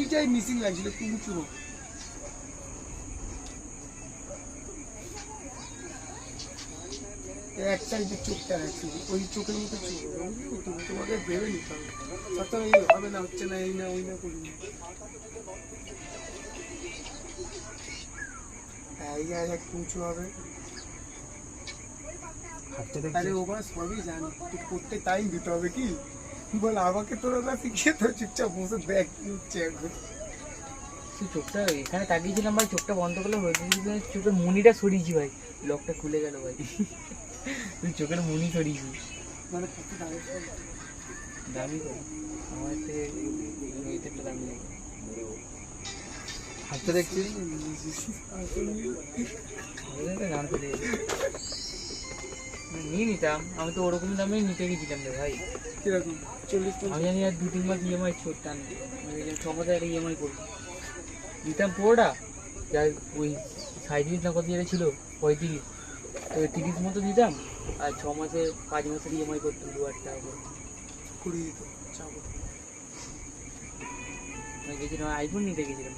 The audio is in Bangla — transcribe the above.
এইটাই মিসিং লাগছিল, একটু উঁচু হোক। এক সাইডের চোখটা রাখছি, ওই চোখের মতো চোখ তোমাকে ভেবে নিতে হবে। সত্য এই হবে না, হচ্ছে না, এই না ওই না করি না, এই আর একটু উঁচু হবে। আরে ওরা সবই জানে, তুই করতে টাইম দিতে হবে কি বল, আমাকে তোরা না শিখিয়ে তো চুপচাপ বসে দেখ কি হচ্ছে এখন। তুই চোখটা এখানে তাকিয়েছিলাম ভাই, চোখটা বন্ধ করলে হয়ে গেছে, চোখের মুনিটা সরিয়েছি ভাই, লকটা খুলে গেল ভাই। তুই চোখের মুনি সরিয়েছি। মানে কত দাঁড়িয়ে দামি করে আমার থেকে একটা দামি লাগে। হাতটা দেখছি গান করে নিয়ে নিতাম, আমি তো ওরকম দামে নিতে গেছিলাম রে ভাই। কিরকম 40? আমি জানি আর 2-3 মাস ইএমআই ছোটতাম, 6,000 ইএমআই করবো দিতাম পুরোটা। যাই ওই 37 না কত যেটা ছিল 35, তো 30 মতো দিতাম, আর 6 মাসে 5 মাসের ইএমআই করতাম 2,000 টাকা করে। করিয়ে দিত চাবো। আমি গেছিলাম আইফোন নিতে গেছিলাম।